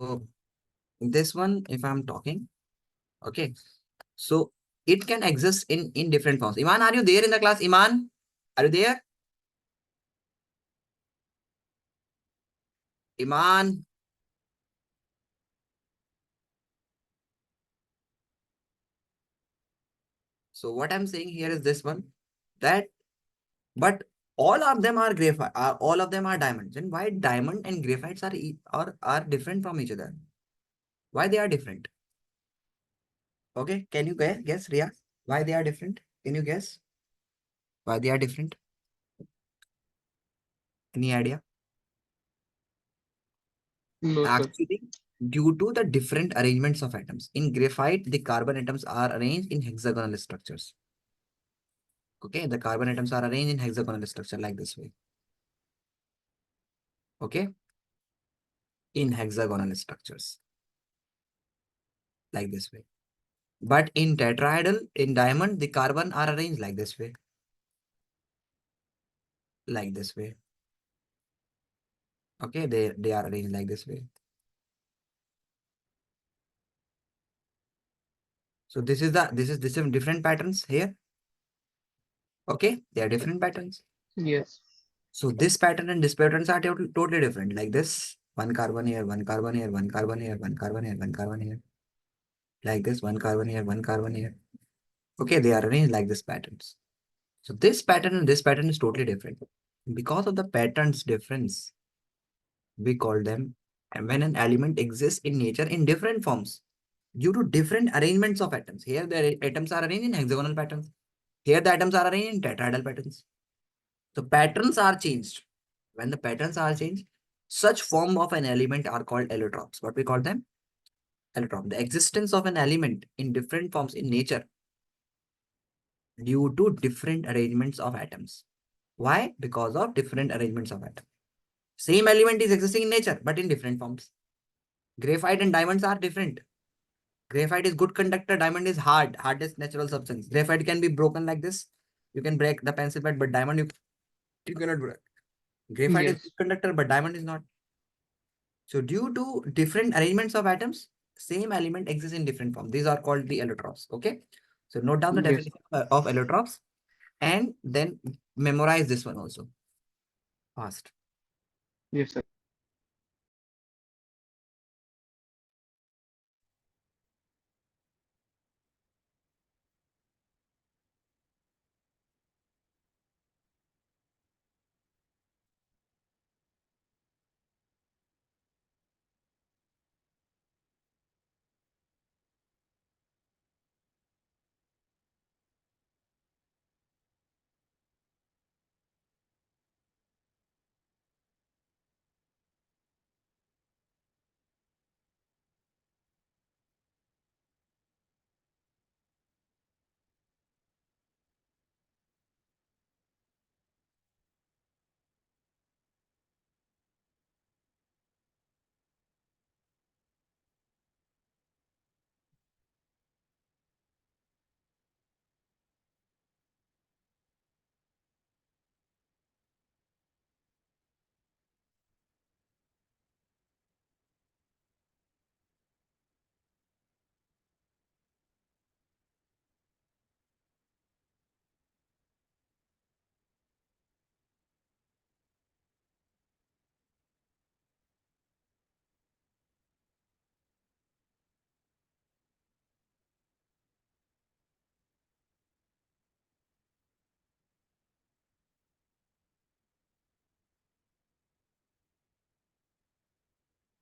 So this one, if I'm talking, okay. So it can exist in different forms. Iman, are you there in the class? Iman, are you there? Iman. So what I'm saying here is this one, that but all of them are graphite. All of them are diamonds. And why diamond and graphites are different from each other? Why they are different? Okay, can you guess, Ria? Why they are different? Can you guess why they are different? Any idea? No, sir. Actually, due to the different arrangements of atoms. In graphite, the carbon atoms are arranged in hexagonal structures. Okay, the carbon atoms are arranged in hexagonal structure like this way. Okay, in hexagonal structures like this way. But in tetrahedral, in diamond, the carbon are arranged like this way. Like this way. Okay, they are arranged like this way. So this is different patterns here. Okay, they are different patterns. Yes. So this pattern and this patterns are totally different. Like this, one carbon here, one carbon here, one carbon here, one carbon here, one carbon here. Like this, one carbon here, one carbon here. Okay, they are arranged like this patterns. So this pattern and this pattern is totally different. Because of the patterns difference, we call them, and when an element exists in nature in different forms due to different arrangements of atoms. Here the atoms are arranged in hexagonal patterns. Here the atoms are arranged in tetrahedral patterns. The patterns are changed. When the patterns are changed, such form of an element are called allotropes. What we call them? Allotrope. The existence of an element in different forms in nature due to different arrangements of atoms. Why? Because of different arrangements of atoms. Same element is existing in nature, but in different forms. Graphite and diamonds are different. Graphite is good conductor, diamond is hardest natural substance. Graphite can be broken like this. You can break the pencil pad, but diamond you cannot break. Graphite is good Yes. conductor, but diamond is not. So due to different arrangements of atoms, same element exists in different forms. These are called the allotropes. Okay. So note down the Yes. definition of allotropes and then memorize this one also fast. Yes, sir.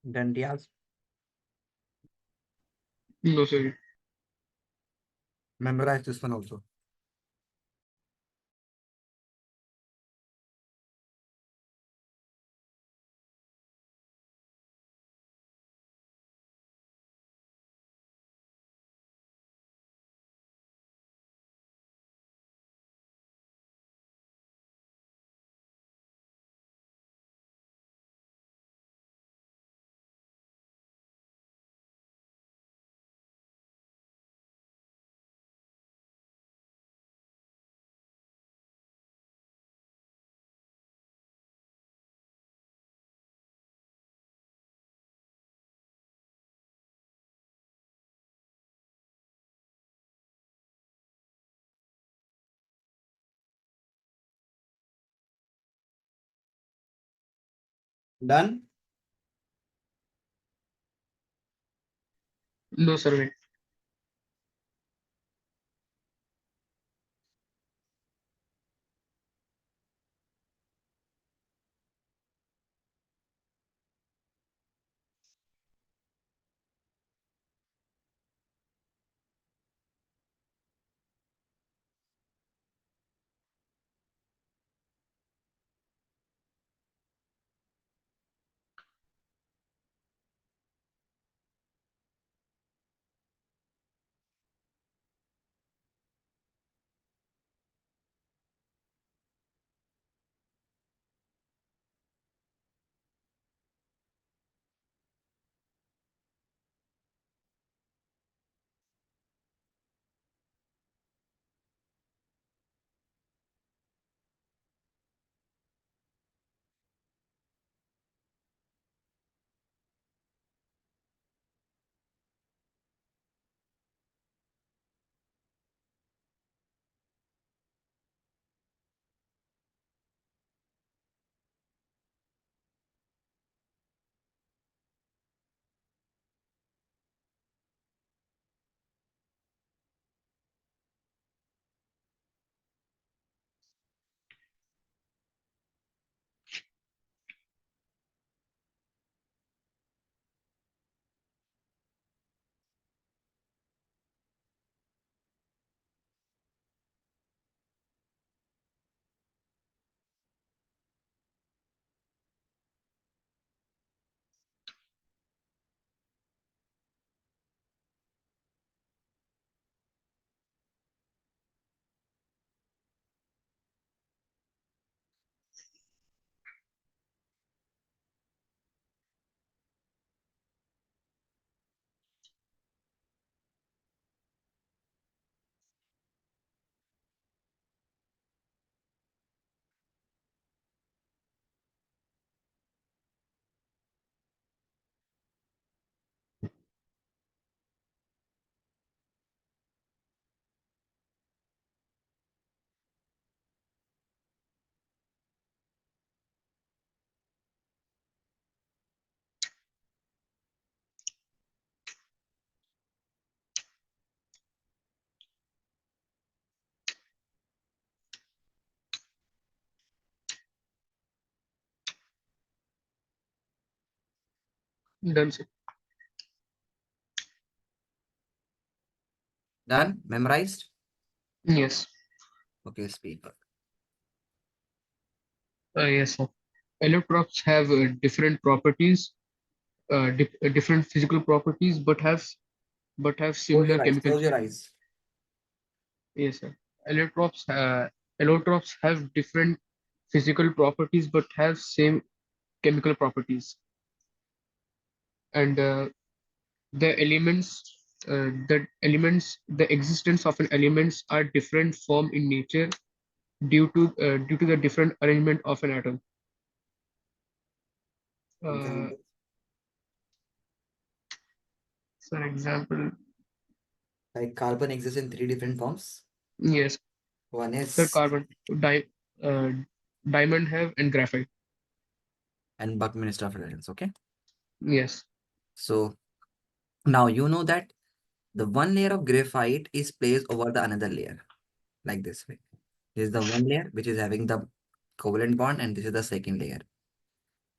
Then Diaz, No, sir. memorize this one also. Done. No, sir. Wait. Done, sir. Done. Memorized. Yes. Okay, speak. Yes, sir. Allotropes have different properties, different physical properties, but have Close similar your eyes. chemical. Close your eyes. Yes, sir. Allotropes, allotropes have different physical properties, but have same chemical properties, and the existence of an elements are different form in nature due to the different arrangement of an atom. Uh, Example. for example, Like carbon exists in three different forms. yes, One sir, is carbon, uh, diamond have and graphite. and Buckminster functions. Okay. Yes, So now you know that the one layer of graphite is placed over the another layer like this way. This is the one layer which is having the covalent bond, and this is the second layer.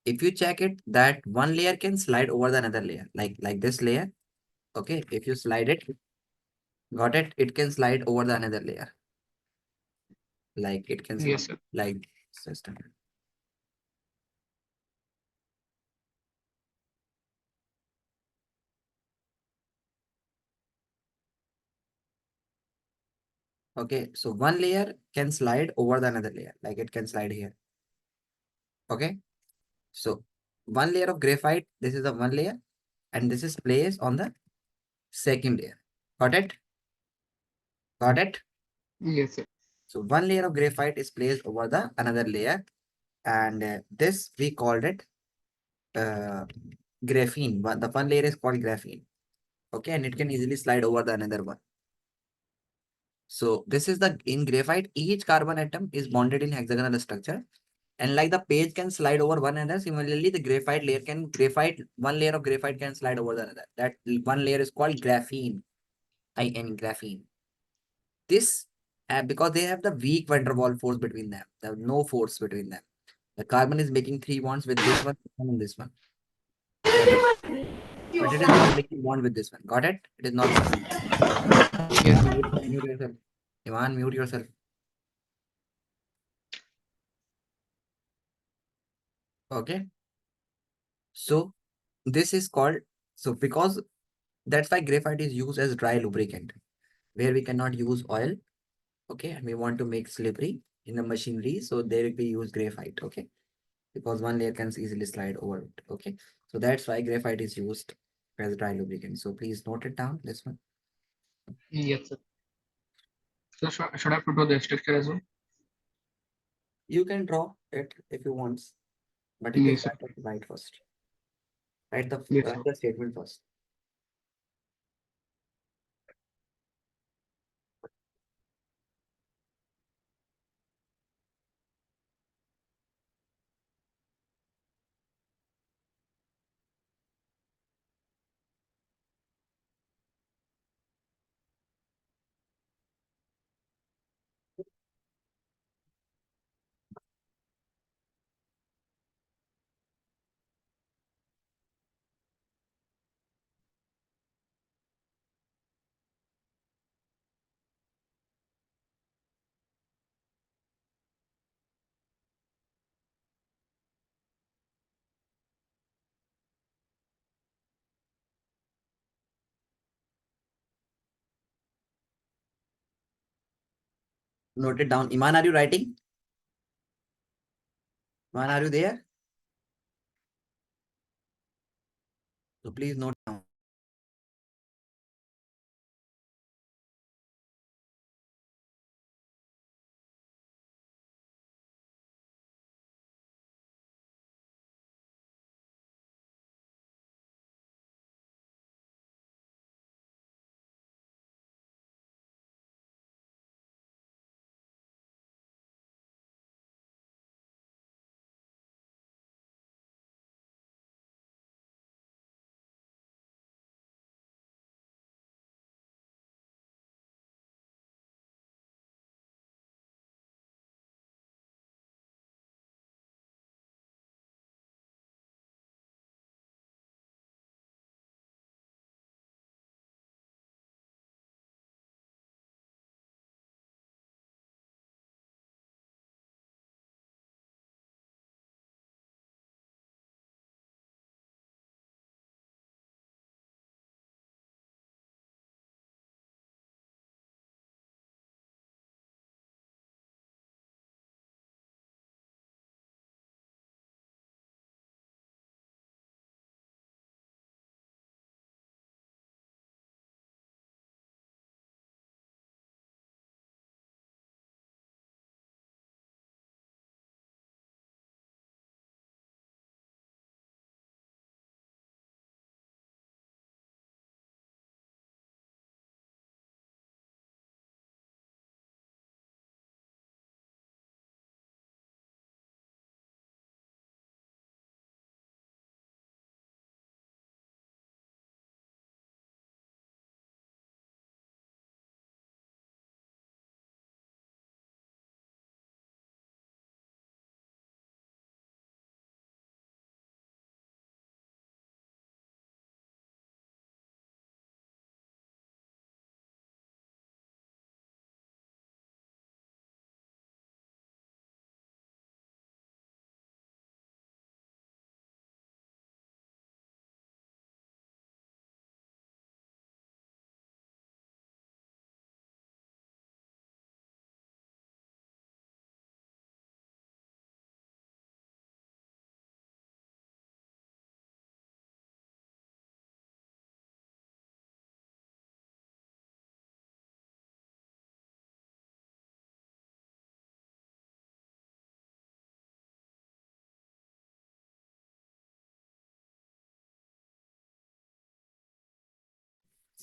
If you check it, that one layer can slide over the another layer, like this layer. Okay, if you slide it, got it? It can slide over the another layer, like it can slide yes, sir. like system. Okay, so one layer can slide over the another layer, like it can slide here. Okay, so one layer of graphite, this is the one layer, and this is placed on the second layer. Got it? Got it? Yes, sir. So one layer of graphite is placed over the another layer, and this we called it uh, graphene. The one layer is called graphene. Okay, and it can easily slide over the another one. So this is the in graphite, each carbon atom is bonded in hexagonal structure, And like the page can slide over one another, similarly the one layer of graphite can slide over the another. That one layer is called graphene. Graphene. This because they have the weak van der Waals force between them. There's no force between them. The carbon is making three bonds with this one and this one. Like this. But it is not making bond with this one. Got it? It is not bonding. Yes. Mute yourself. Iman, mute yourself. Okay. So this is called, so because that's why graphite is used as dry lubricant, where we cannot use oil. Okay. And we want to make slippery in the machinery. So there we use graphite. Okay. Because one layer can easily slide over it. Okay. So that's why graphite is used as dry lubricant. So please note it down, this one. Yes, sir. So should I put the structure as well? You can draw it if you want, but it is Yes, sir. better to write first. Yes, sir. Write the statement first. Note it down. Iman, are you writing? Iman, are you there? So please note down.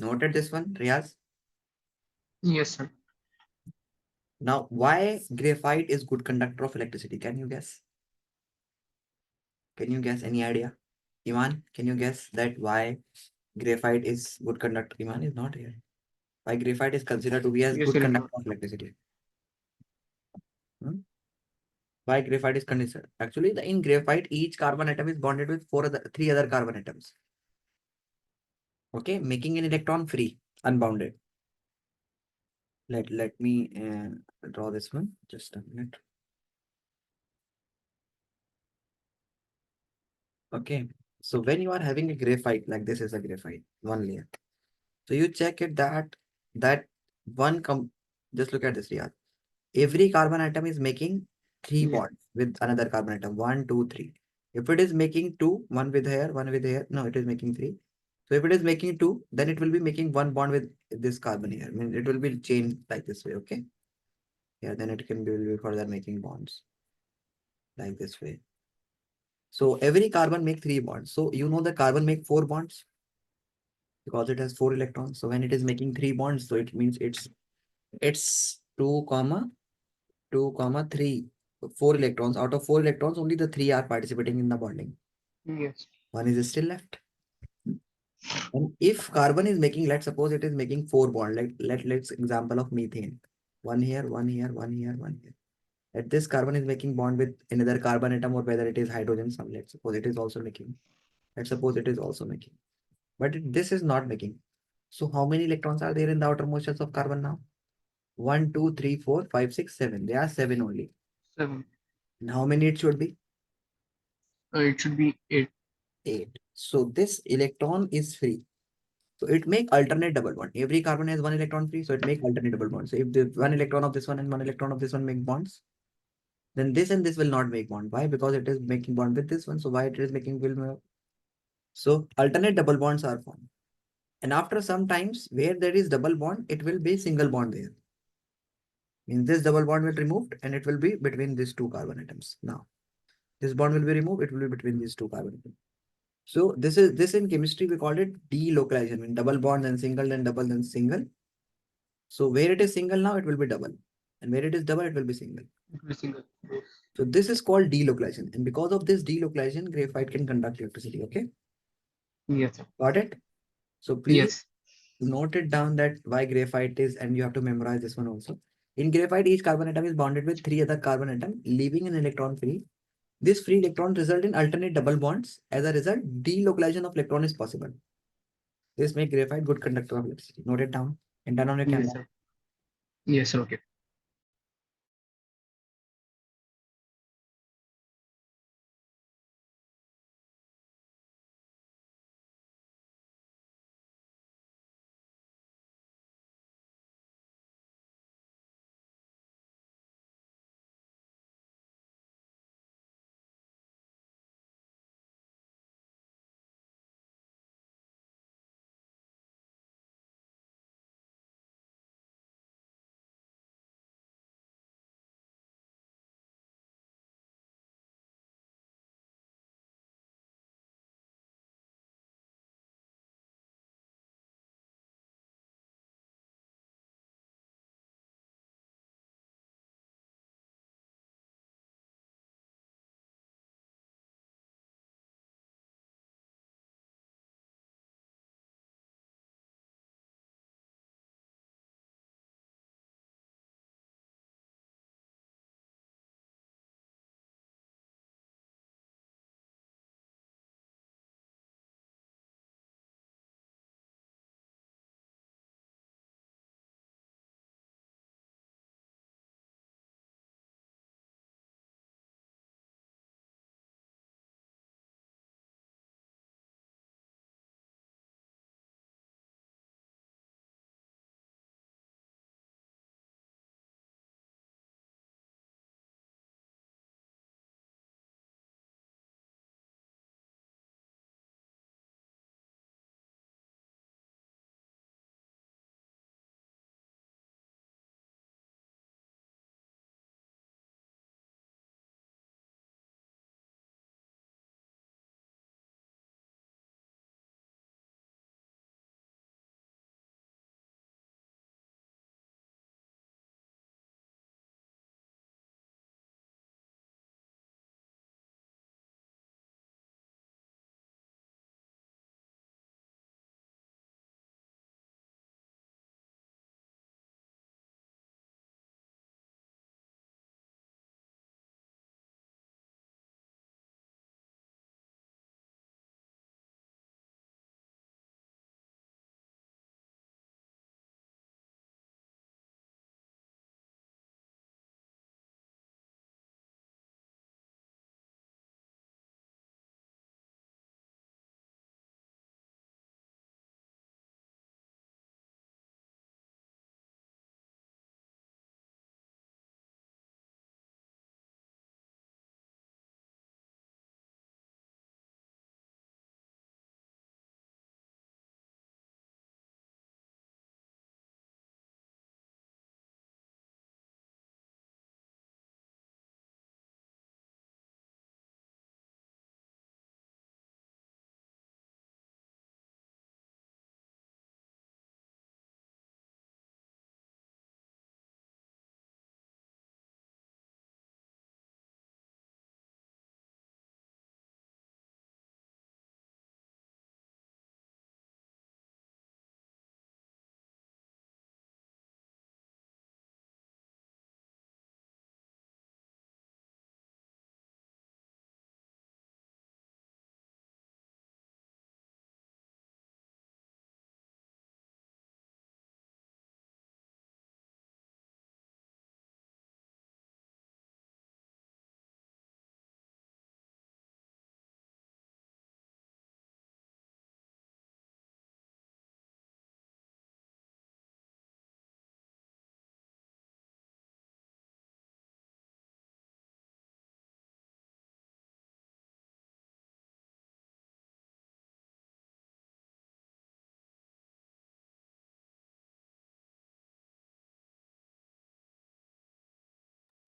Noted this one, Riaz. Yes, sir. Now, why graphite is good conductor of electricity? Can you guess? Can you guess any idea? Iman, can you guess that why graphite is good conductor? Iman is not here. Why graphite is considered to be as Yes, good electron. conductor of electricity? Hmm? Why graphite is considered? Actually, in graphite, each carbon atom is bonded with three other carbon atoms. Okay, making an electron free, unbounded. Let me draw this one. Just a minute. Okay, so when you are having a graphite, like this is a graphite, one layer. So you check it that one just look at this here. Every carbon atom is making three Yeah. bonds with another carbon atom. One, two, three. If it is making two, one with here, one with here, no, it is making three. So if it is making two, then it will be making one bond with this carbon here. I mean, it will be chained like this way. Okay. Yeah, then it can be will be further making bonds like this way. So every carbon make three bonds. So you know the carbon make four bonds because it has four electrons. So when it is making three bonds, so it means it's two comma three, four electrons. Out of four electrons, only the three are participating in the bonding. Yes. One is still left. And if carbon is making, let's suppose it is making four bond. Like let's example of methane. One here, one here, one here, one here. That this carbon is making bond with another carbon atom, or whether it is hydrogen. Some let's suppose it is also making. Let's suppose it is also making. But this is not making. So how many electrons are there in the outermost shells of carbon now? One, two, three, four, five, six, seven. There are seven only. 7. And how many it should be? It should be 8. Eight. So this electron is free. So it make alternate double bond. Every carbon has one electron free, so it make alternate double bond. So if the one electron of this one and one electron of this one make bonds, then this and this will not make bond. Why? Because it is making bond with this one. So why it is making will make? So alternate double bonds are formed. And after some times where there is double bond, it will be single bond there. Means this double bond will removed and it will be between these two carbon atoms. Now this bond will be removed, it will be between these two carbon atoms. So this in chemistry we call it delocalization. When double bond then single, then double, then single. So where it is single now, it will be double. And where it is double, it will be single. It will be single. Yes. So this is called delocalization. And because of this delocalization, graphite can conduct electricity. Okay. Yes. Got it? So please Yes. note it down that why graphite is, and you have to memorize this one also. In graphite, each carbon atom is bonded with three other carbon atom, leaving an electron free. This free electron result in alternate double bonds. As a result, delocalization of electron is possible. This makes graphite good conductor of electricity. Note it down and turn on your Yes, camera. sir. Yes, sir. Okay.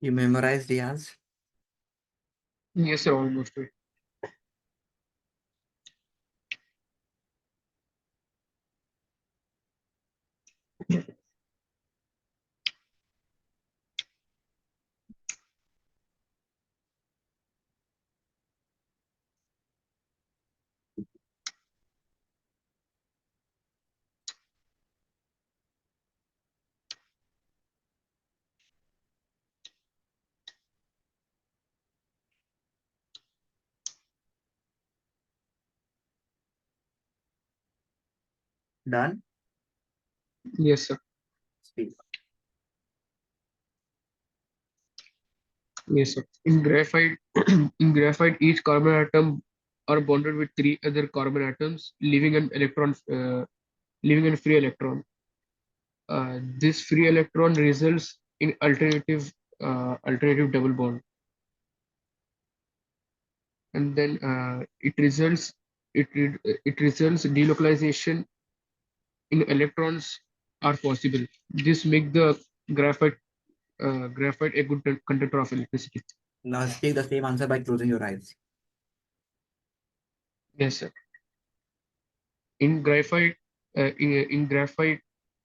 You memorized Diaz? Yes, sir, almost. Done? Yes, sir. Speak. Yes, sir. In graphite, in graphite, each carbon atom are bonded with three other carbon atoms, leaving a free electron. This free electron results in alternative double bond, and then it results delocalization in electrons are possible. This make the graphite graphite a good conductor of electricity. Now speak the same answer by closing your eyes. Yes, sir. In graphite, in graphite,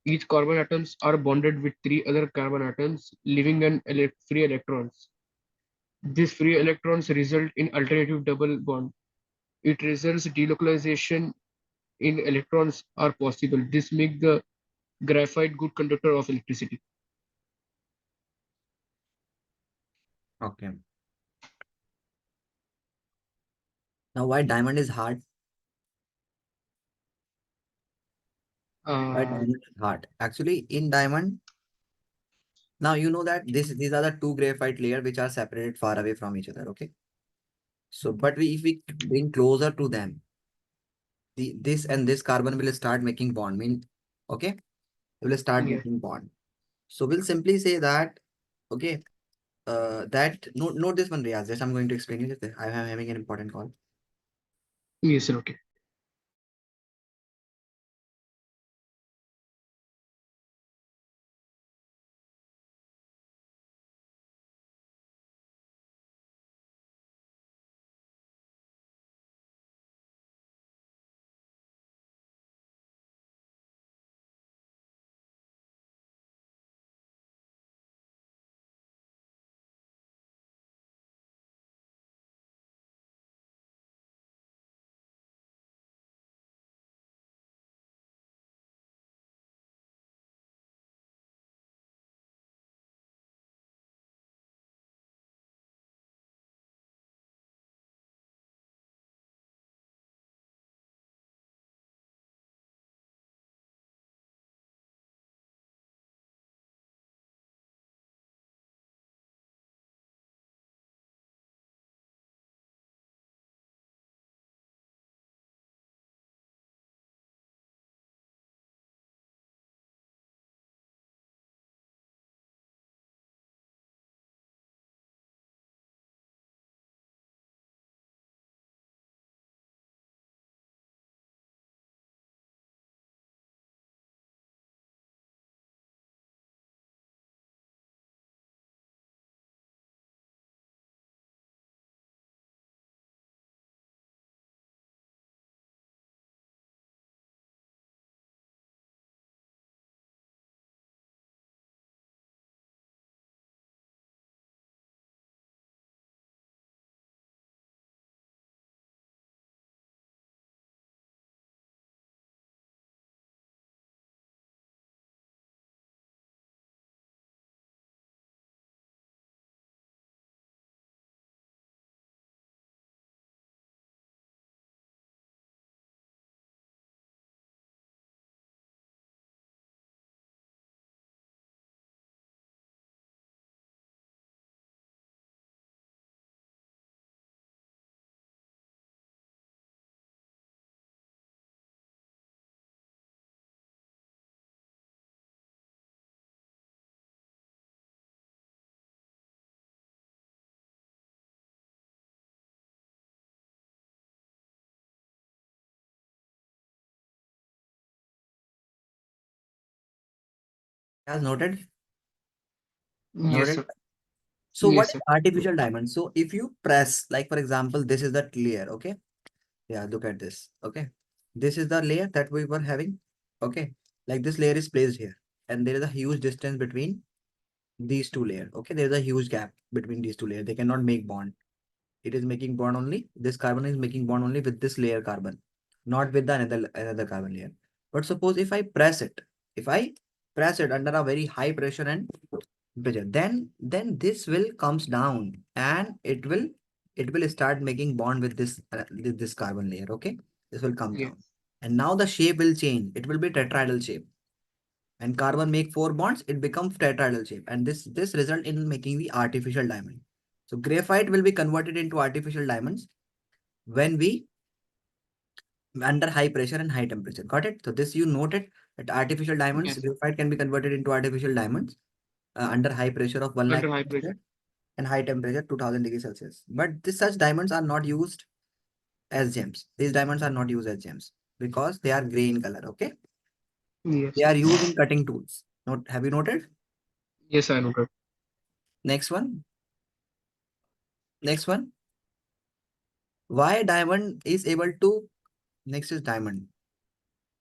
each carbon atoms are bonded with three other carbon atoms, leaving an free electrons. These free electrons result in alternative double bond. It results delocalization in electrons are possible. This makes the graphite good conductor of electricity. Okay. Now why diamond is hard? Why Uh, diamond is hard? Actually, in diamond, now you know that these are the two graphite layer which are separated far away from each other. Okay. So, but if we bring closer to them, this and this carbon will start making bond. Okay, it will start yeah, making bond. So we'll simply say that, okay, that note this one, Riyaz. Yes, I'm going to explain you this. I am having an important call. yes, sir, okay. Riyaz, noted? Yes, Noted. sir. So what Yes, is sir. artificial diamond? So if you press, like for example, this is the layer, okay? Yeah, look at this, okay? This is the layer that we were having, okay? Like this layer is placed here, and there is a huge distance between these two layers, okay? There is a huge gap between these two layers. They cannot make bond. It is making bond only. This carbon is making bond only with this layer carbon, not with the another carbon layer. But suppose if I press it under a very high pressure and temperature, then this will comes down and it will start making bond with this carbon layer. Okay, this will come down, Yes. and now the shape will change. It will be tetrahedral shape. And carbon make four bonds, it becomes tetrahedral shape, and this result in making the artificial diamond. So graphite will be converted into artificial diamonds when we under high pressure and high temperature. Got it? So this you noted that artificial diamonds, Yes, sir. graphite can be converted into artificial diamonds under high pressure of 1 lakh Under high pressure. and high temperature 2000 degrees Celsius. But such diamonds are not used as gems. These diamonds are not used as gems because they are gray in color. Okay, they Yes. are used in cutting tools. Note, have you noted? Yes, I noted. Next one. Next one. Why diamond is able to? Next is diamond.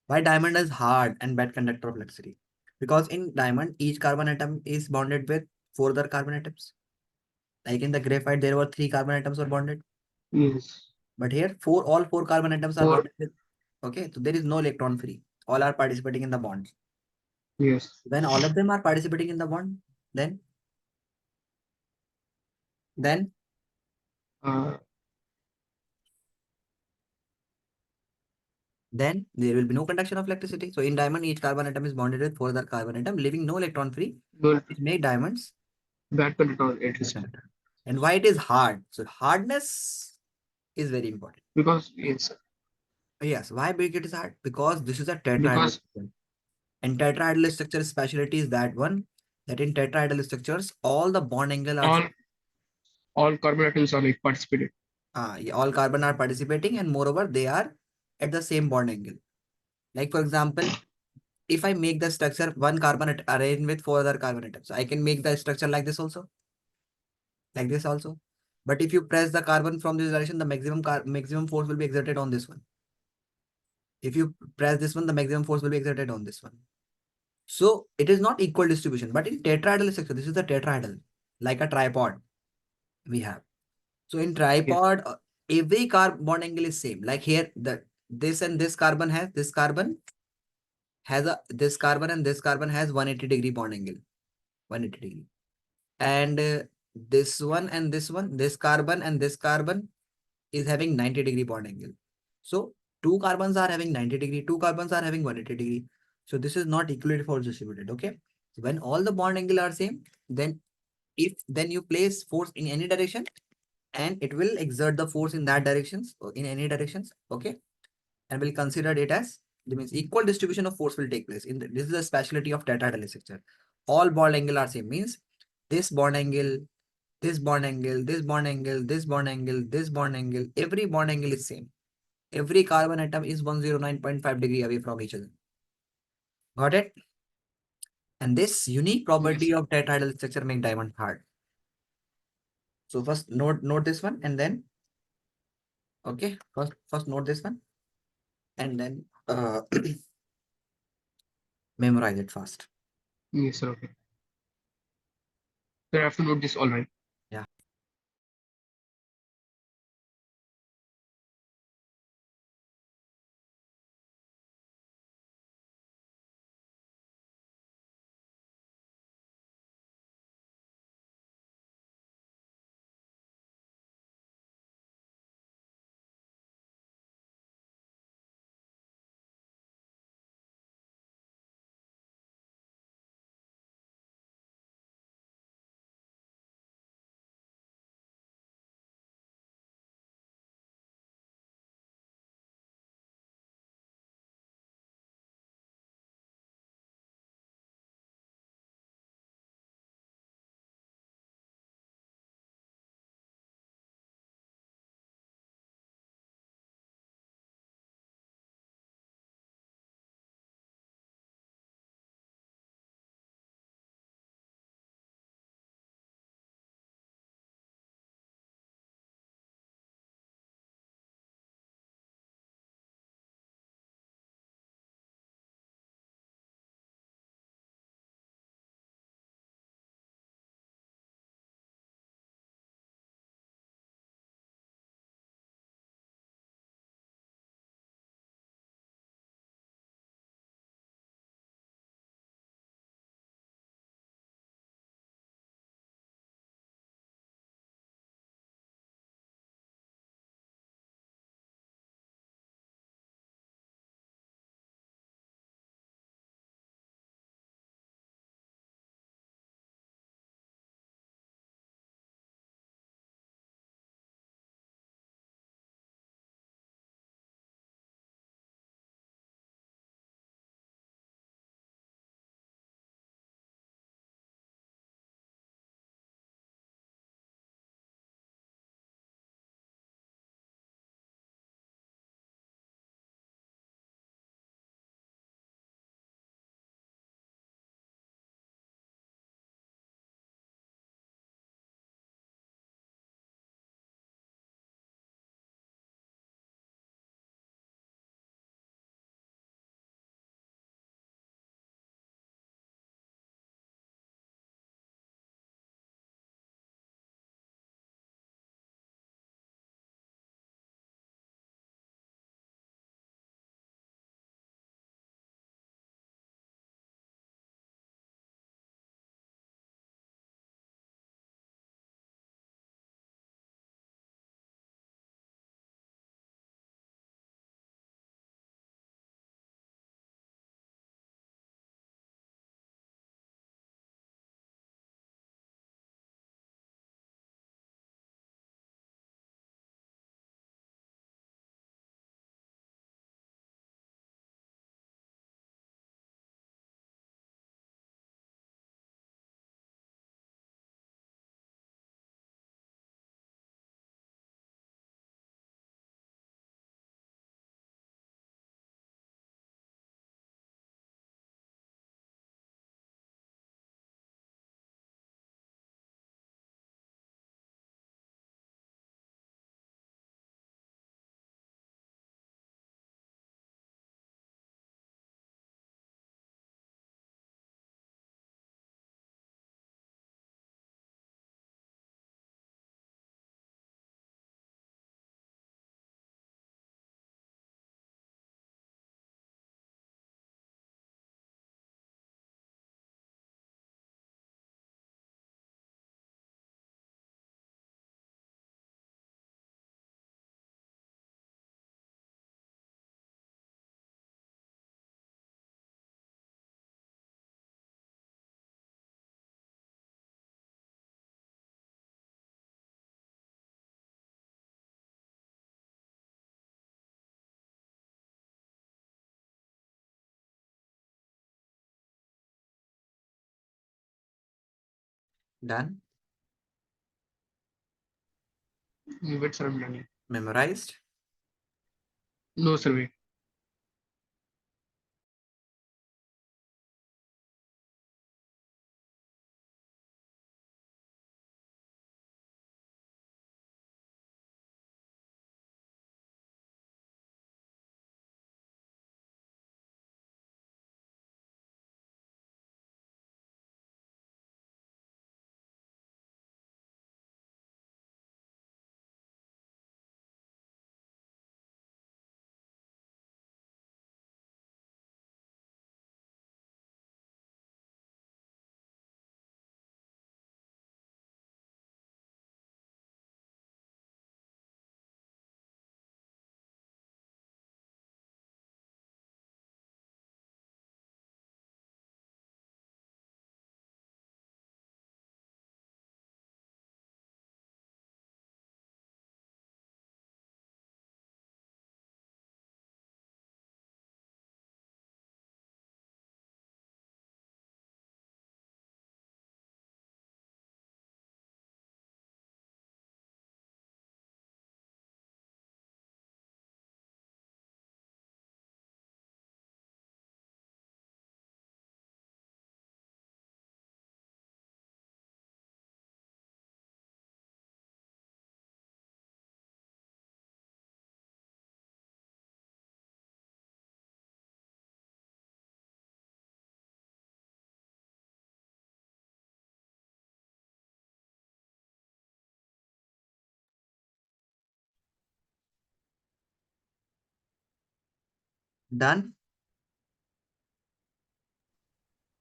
Why diamond is hard and bad conductor of electricity? Because in diamond, each carbon atom is bonded with four other carbon atoms. Like in the graphite, there were three carbon atoms were bonded. Yes. But here, all four carbon atoms are For bonded with. Okay, so there is no electron free. All are participating in the bonds. yes. When all of them are participating in the bond, then then Uh, then there will be no conduction of electricity. So in diamond, each carbon atom is bonded with four other carbon atom, leaving no electron free, no which make diamonds. bad conductor of electricity. And why it is hard? So hardness is very important. Because yes, Yes, why big it is hard? Because this is a tetrahedral because structure. And tetrahedral structure specialty is that one that in tetrahedral structures, all the bond angle are all all carbon atoms are like participated. yeah, all carbon are participating, and moreover, they are at the same bond angle. Like for example, if I make the structure one carbon arranged with four other carbon atoms, I can make the structure like this also, like this also. But if you press the carbon from this direction, the maximum force will be exerted on this one. If you press this one, the maximum force will be exerted on this one. So it is not equal distribution, but in tetrahedral structure, this is the tetrahedral, like a tripod we have. So in Yes. tripod, every carbon bond angle is same. Like here, the this and this carbon has this carbon and this carbon has 180-degree bond angle, 180 degree. And this one and this one, this carbon and this carbon is having 90-degree bond angle. So two carbons are having 90 degree, two carbons are having 180 degree. So this is not equally force distributed. Okay. So when all the bond angle are same, then you place force in any direction and it will exert the force in that directions or in any directions. Okay. And we'll consider it as that means equal distribution of force will take place. This is a specialty of tetrahedral structure. All bond angle are same means this bond angle, this bond angle, this bond angle, this bond angle, this bond angle, every bond angle is same. Every carbon atom is 109.5 degree away from each other. Got it? And this unique property Yes. of tetrahedral structure make diamond hard. So first note this one and then okay, first note this one and then memorize it fast. Yes, sir. Okay. So I have to note this all right. Yeah. Done? Wait, sir, I'm done. Memorized? No, sir, wait. Done?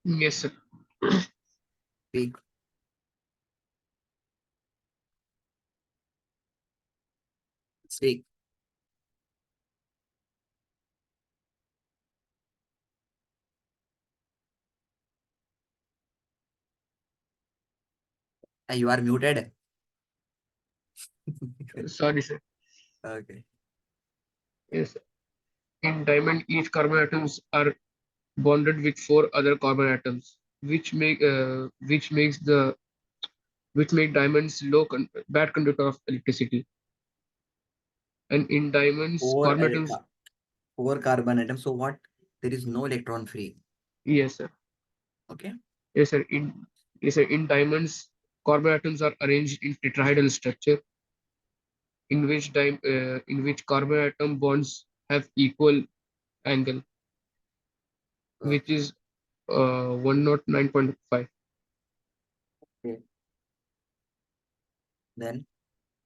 Yes, sir. Speak. Speak. You are muted. Sorry, sir. Okay. Yes, sir. In diamond, each carbon atoms are bonded with four other carbon atoms, which make diamonds bad conductor of electricity. And in diamonds, Four, carbon atoms. four carbon atoms. So what? There is no electron free. Yes, sir. Okay. Yes, sir. In diamonds, carbon atoms are arranged in tetrahedral structure, in which carbon atom bonds have equal angle, which Okay. is 109.5. Okay. Then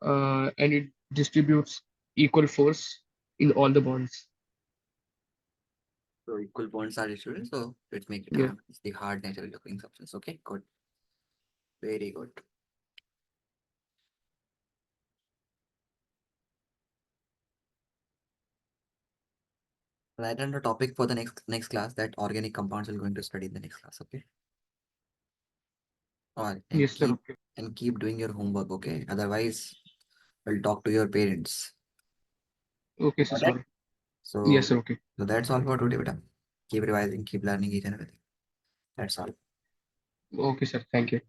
And it distributes equal force in all the bonds. so equal bonds are distributed. So let's make it Yeah. hard. It's the hard natural looking substance. Okay. Good. Very good. Write down the topic for the next class that organic compounds we're going to study in the next class. Okay. Or Yes, sir. Okay. and keep doing your homework. Okay. Otherwise, we'll talk to your parents. Okay, sir. Got it? Sorry. Yes, So, sir. Okay. so that's all for today, beta. Keep revising, keep learning each and everything. That's all. Okay, sir. Thank you.